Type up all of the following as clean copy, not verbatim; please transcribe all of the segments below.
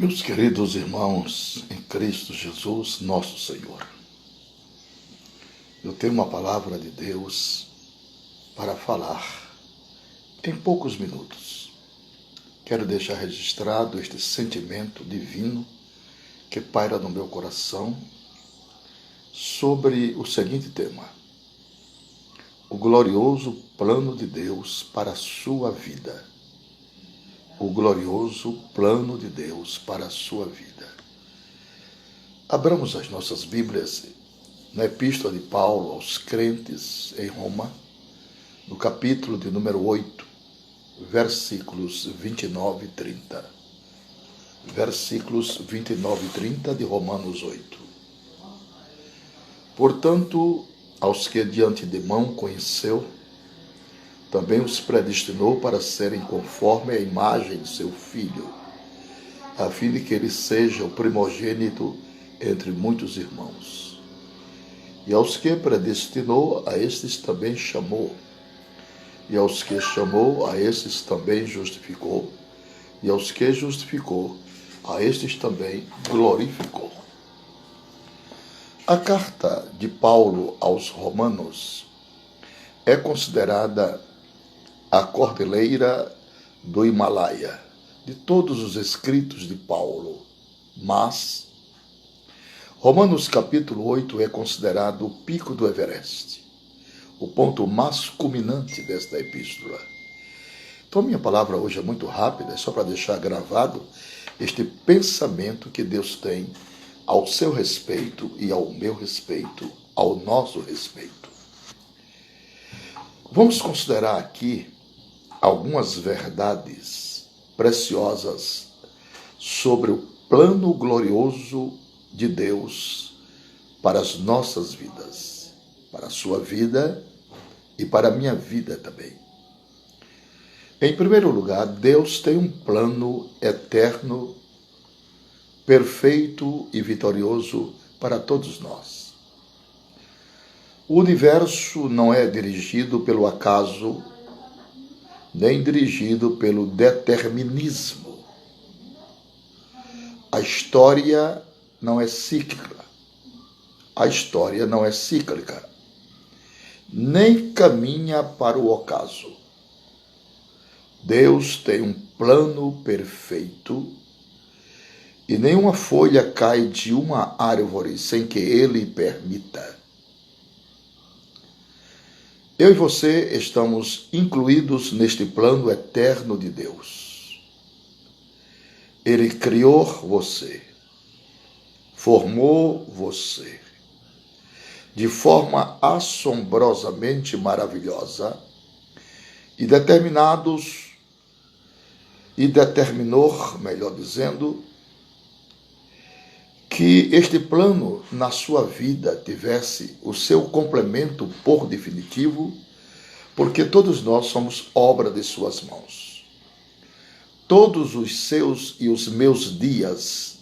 Meus queridos irmãos em Cristo Jesus, nosso Senhor, eu tenho uma palavra de Deus para falar em poucos minutos. Quero deixar registrado este sentimento divino que paira no meu coração sobre o seguinte tema: o glorioso plano de Deus para a sua vida. O glorioso plano de Deus para a sua vida. Abramos as nossas Bíblias na Epístola de Paulo aos crentes em Roma, no capítulo de número 8, versículos 29 e 30. Versículos 29 e 30 de Romanos 8. Portanto, aos que de antemão conheceu, também os predestinou para serem conforme a imagem de seu Filho, a fim de que ele seja o primogênito entre muitos irmãos. E aos que predestinou, a estes também chamou. E aos que chamou, a estes também justificou. E aos que justificou, a estes também glorificou. A carta de Paulo aos Romanos é considerada a cordilheira do Himalaia, de todos os escritos de Paulo. Mas Romanos capítulo 8 é considerado o pico do Everest, o ponto mais culminante desta epístola. Então minha palavra hoje é muito rápida, é só para deixar gravado este pensamento que Deus tem ao seu respeito e ao meu respeito, ao nosso respeito. Vamos considerar aqui algumas verdades preciosas sobre o plano glorioso de Deus para as nossas vidas, para a sua vida e para a minha vida também. Em primeiro lugar, Deus tem um plano eterno, perfeito e vitorioso para todos nós. O universo não é dirigido pelo acaso, nem dirigido pelo determinismo. A história não é cíclica. A história não é cíclica, nem caminha para o ocaso. Deus tem um plano perfeito e nenhuma folha cai de uma árvore sem que Ele permita. Eu e você estamos incluídos neste plano eterno de Deus. Ele criou você, formou você, de forma assombrosamente maravilhosa e determinou, melhor dizendo, que este plano na sua vida tivesse o seu complemento por definitivo, porque todos nós somos obra de suas mãos. Todos os seus e os meus dias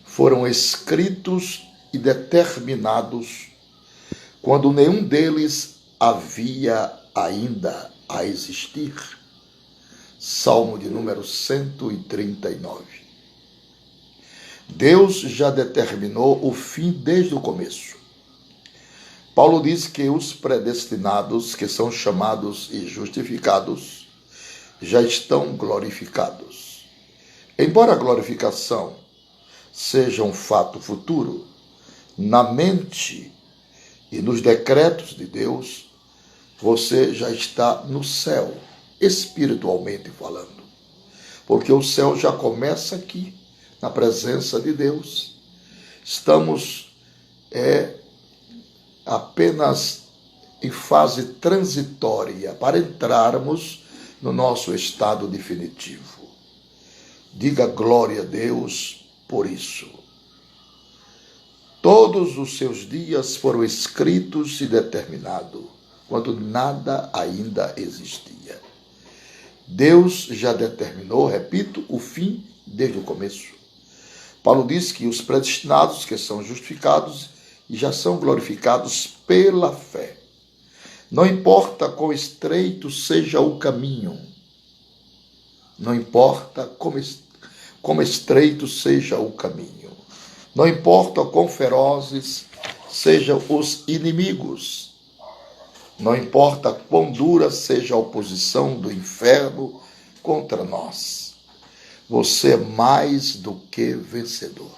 foram escritos e determinados quando nenhum deles havia ainda a existir. Salmo de número 139. Deus já determinou o fim desde o começo. Paulo diz que os predestinados, que são chamados e justificados, já estão glorificados. Embora a glorificação seja um fato futuro, na mente e nos decretos de Deus, você já está no céu, espiritualmente falando. Porque o céu já começa aqui, na presença de Deus. Estamos apenas em fase transitória para entrarmos no nosso estado definitivo. Diga glória a Deus por isso. Todos os seus dias foram escritos e determinados, quando nada ainda existia. Deus já determinou, repito, o fim desde o começo. Paulo diz que os predestinados, que são justificados e já são glorificados pela fé. Não importa quão estreito seja o caminho, não importa como estreito seja o caminho. Não importa quão ferozes sejam os inimigos. Não importa quão dura seja a oposição do inferno contra nós. Você é mais do que vencedor.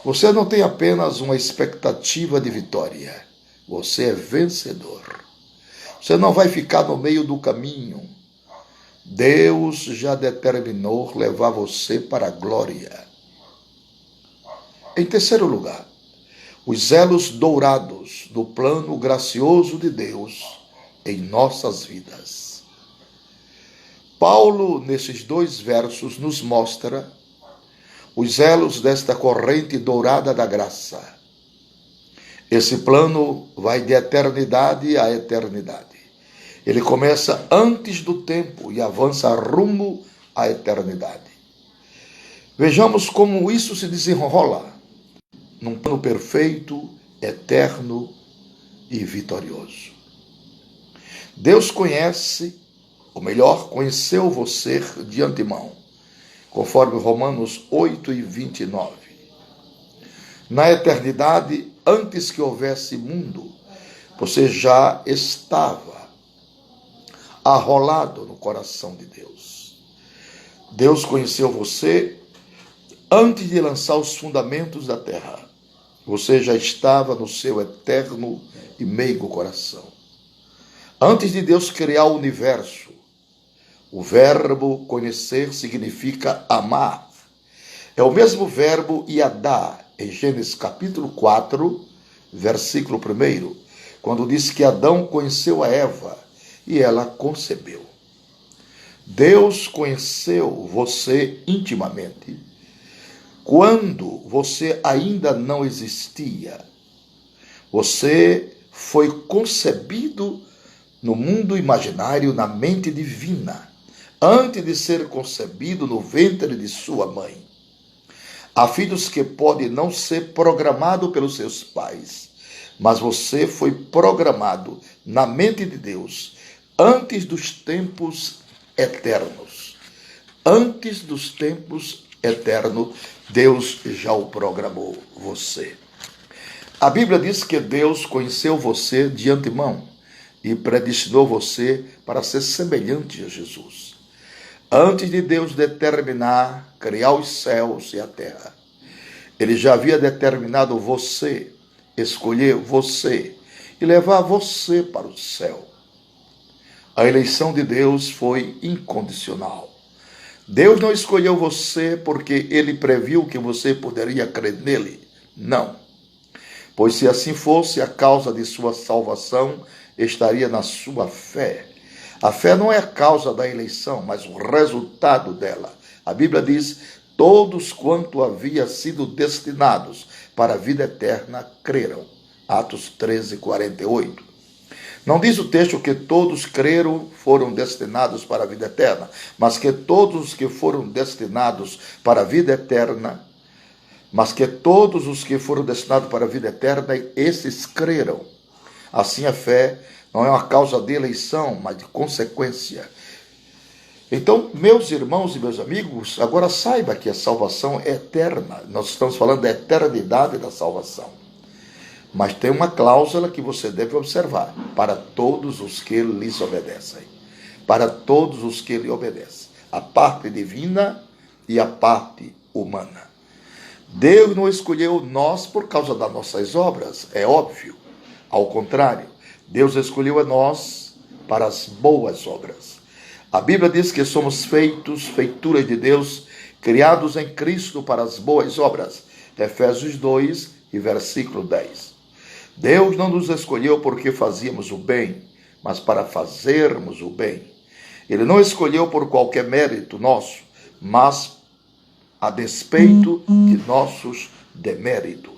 Você não tem apenas uma expectativa de vitória. Você é vencedor. Você não vai ficar no meio do caminho. Deus já determinou levar você para a glória. Em terceiro lugar, os elos dourados do plano gracioso de Deus em nossas vidas. Paulo, nesses 2 versos, nos mostra os elos desta corrente dourada da graça. Esse plano vai de eternidade a eternidade. Ele começa antes do tempo e avança rumo à eternidade. Vejamos como isso se desenrola num plano perfeito, eterno e vitorioso. Deus conhece, ou melhor, conheceu você de antemão, conforme Romanos 8:29. Na eternidade, antes que houvesse mundo, você já estava arrolado no coração de Deus. Deus conheceu você antes de lançar os fundamentos da terra. Você já estava no seu eterno e meigo coração. Antes de Deus criar o universo, o verbo conhecer significa amar. É o mesmo verbo yadá, em Gênesis capítulo 4, versículo 1, quando diz que Adão conheceu a Eva e ela concebeu. Deus conheceu você intimamente quando você ainda não existia. Você foi concebido no mundo imaginário, na mente divina, antes de ser concebido no ventre de sua mãe. Há filhos que podem não ser programados pelos seus pais, mas você foi programado na mente de Deus antes dos tempos eternos. Antes dos tempos eternos, Deus já o programou você. A Bíblia diz que Deus conheceu você de antemão e predestinou você para ser semelhante a Jesus. Antes de Deus determinar, criar os céus e a terra, Ele já havia determinado você, escolher você e levar você para o céu. A eleição de Deus foi incondicional. Deus não escolheu você porque Ele previu que você poderia crer nele. Não. Pois se assim fosse, a causa de sua salvação estaria na sua fé. A fé não é a causa da eleição, mas o resultado dela. A Bíblia diz: todos quanto havia sido destinados para a vida eterna creram. Atos 13:48. Não diz o texto que todos creram foram destinados para a vida eterna, mas que todos os que foram destinados para a vida eterna, esses creram. Assim a fé não é uma causa de eleição, mas de consequência. Então, meus irmãos e meus amigos, agora saiba que a salvação é eterna. Nós estamos falando da eternidade da salvação. Mas tem uma cláusula que você deve observar: para todos os que lhes obedecem. Para todos os que lhe obedecem. A parte divina e a parte humana. Deus não escolheu nós por causa das nossas obras, é óbvio. Ao contrário, Deus escolheu a nós para as boas obras. A Bíblia diz que somos feituras de Deus, criados em Cristo para as boas obras. Efésios 2 e versículo 10. Deus não nos escolheu porque fazíamos o bem, mas para fazermos o bem. Ele não escolheu por qualquer mérito nosso, mas a despeito de nossos deméritos.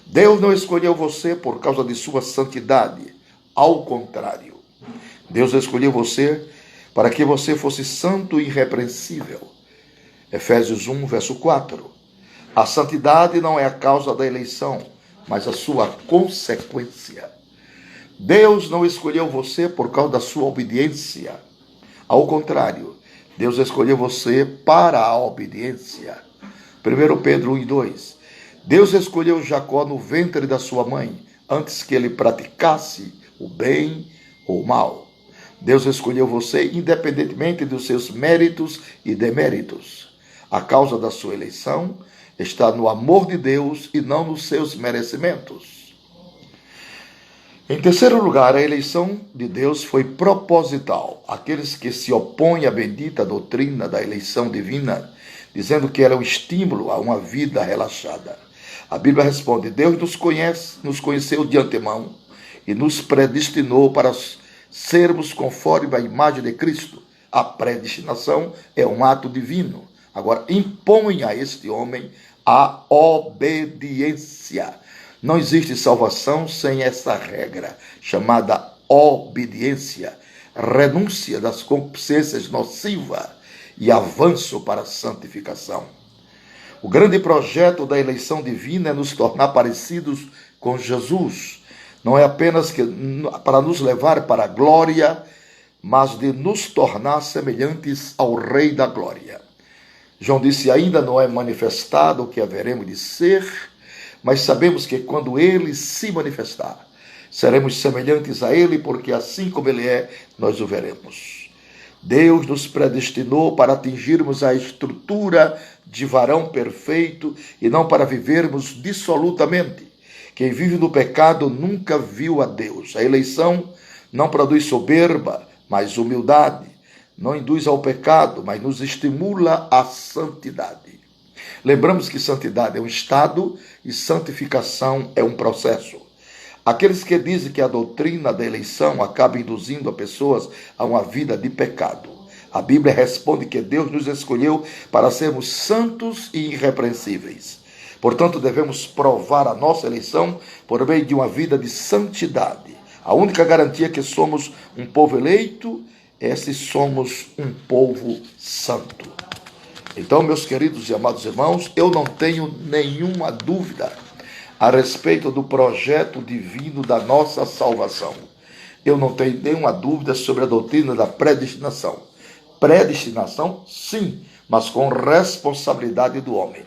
Deus não escolheu você por causa de sua santidade. Ao contrário, Deus escolheu você para que você fosse santo e irrepreensível. Efésios 1, verso 4. A santidade não é a causa da eleição, mas a sua consequência. Deus não escolheu você por causa da sua obediência. Ao contrário, Deus escolheu você para a obediência. 1 Pedro 1:2. Deus escolheu Jacó no ventre da sua mãe, antes que ele praticasse o bem ou o mal. Deus escolheu você independentemente dos seus méritos e deméritos. A causa da sua eleição está no amor de Deus e não nos seus merecimentos. Em terceiro lugar, a eleição de Deus foi proposital. Aqueles que se opõem à bendita doutrina da eleição divina, dizendo que ela é um estímulo a uma vida relaxada. A Bíblia responde: Deus nos conheceu de antemão e nos predestinou para sermos conforme a imagem de Cristo. A predestinação é um ato divino. Agora, impõe a este homem a obediência. Não existe salvação sem essa regra, chamada obediência, renúncia das concupiscências nocivas e avanço para a santificação. O grande projeto da eleição divina é nos tornar parecidos com Jesus. Não é apenas para nos levar para a glória, mas de nos tornar semelhantes ao Rei da Glória. João disse: ainda não é manifestado o que haveremos de ser, mas sabemos que quando ele se manifestar, seremos semelhantes a ele, porque assim como ele é, nós o veremos. Deus nos predestinou para atingirmos a estrutura de varão perfeito e não para vivermos dissolutamente. Quem vive no pecado nunca viu a Deus. A eleição não produz soberba, mas humildade. Não induz ao pecado, mas nos estimula à santidade. Lembramos que santidade é um estado e santificação é um processo. Aqueles que dizem que a doutrina da eleição acaba induzindo as pessoas a uma vida de pecado. A Bíblia responde que Deus nos escolheu para sermos santos e irrepreensíveis. Portanto, devemos provar a nossa eleição por meio de uma vida de santidade. A única garantia que somos um povo eleito é se somos um povo santo. Então, meus queridos e amados irmãos, eu não tenho nenhuma dúvida a respeito do projeto divino da nossa salvação. Eu não tenho nenhuma dúvida sobre a doutrina da predestinação. Predestinação, sim, mas com responsabilidade do homem.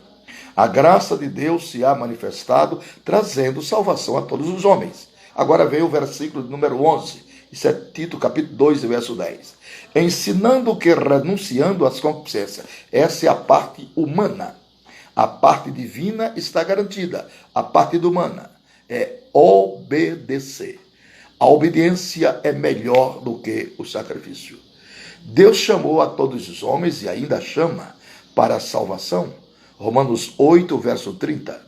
A graça de Deus se há manifestado, trazendo salvação a todos os homens. Agora vem o versículo número 11, isso é Tito, capítulo 2, verso 10. Ensinando que renunciando às concupiscências. Essa é a parte humana. A parte divina está garantida. A parte humana é obedecer. A obediência é melhor do que o sacrifício. Deus chamou a todos os homens e ainda chama para a salvação. Romanos 8, verso 30.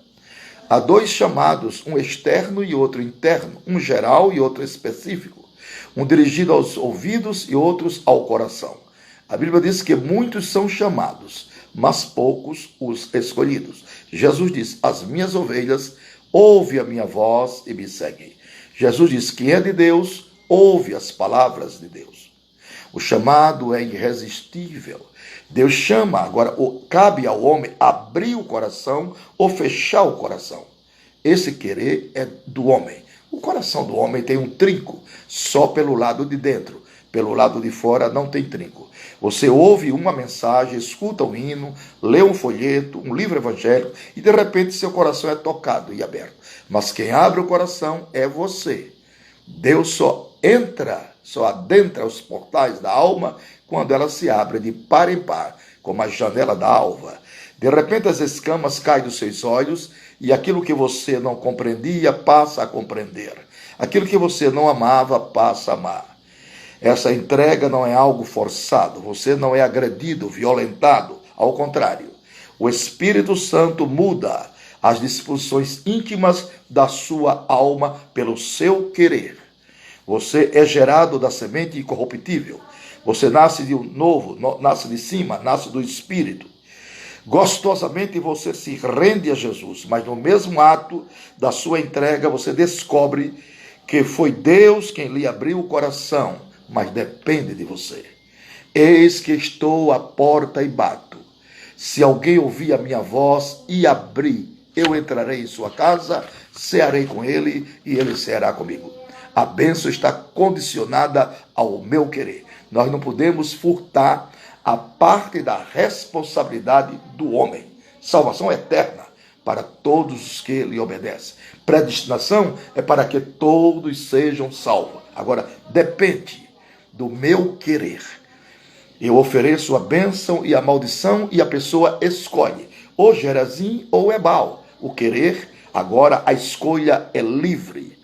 Há dois chamados, um externo e outro interno, um geral e outro específico, um dirigido aos ouvidos e outros ao coração. A Bíblia diz que muitos são chamados, mas poucos os escolhidos. Jesus diz: as minhas ovelhas ouvem a minha voz e me seguem. Jesus diz: quem é de Deus, ouve as palavras de Deus. O chamado é irresistível. Deus chama, agora cabe ao homem abrir o coração ou fechar o coração. Esse querer é do homem. O coração do homem tem um trinco só pelo lado de dentro. Pelo lado de fora não tem trinco. Você ouve uma mensagem, escuta um hino, lê um folheto, um livro evangélico e de repente seu coração é tocado e aberto. Mas quem abre o coração é você. Deus só adentra os portais da alma quando ela se abre de par em par, como a janela da alva. De repente as escamas caem dos seus olhos e aquilo que você não compreendia passa a compreender. Aquilo que você não amava passa a amar. Essa entrega não é algo forçado, você não é agredido, violentado, ao contrário. O Espírito Santo muda as disposições íntimas da sua alma pelo seu querer. Você é gerado da semente incorruptível. Você nasce de novo, nasce de cima, nasce do Espírito. Gostosamente você se rende a Jesus, mas no mesmo ato da sua entrega você descobre que foi Deus quem lhe abriu o coração, mas depende de você. Eis que estou à porta e bato. Se alguém ouvir a minha voz e abrir, eu entrarei em sua casa, cearei com ele e ele ceará comigo. A bênção está condicionada ao meu querer. Nós não podemos furtar a parte da responsabilidade do homem. Salvação eterna para todos os que lhe obedecem. Predestinação é para que todos sejam salvos. Agora, depende do meu querer. Eu ofereço a bênção e a maldição e a pessoa escolhe. Ou Gerazim ou Ebal. O querer, agora a escolha é livre.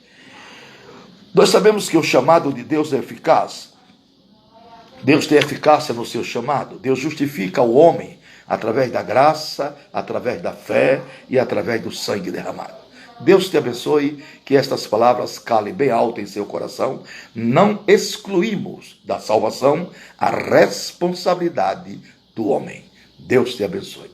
Nós sabemos que o chamado de Deus é eficaz. Deus tem eficácia no seu chamado. Deus justifica o homem através da graça, através da fé e através do sangue derramado. Deus te abençoe, que estas palavras calem bem alto em seu coração. Não excluímos da salvação a responsabilidade do homem. Deus te abençoe.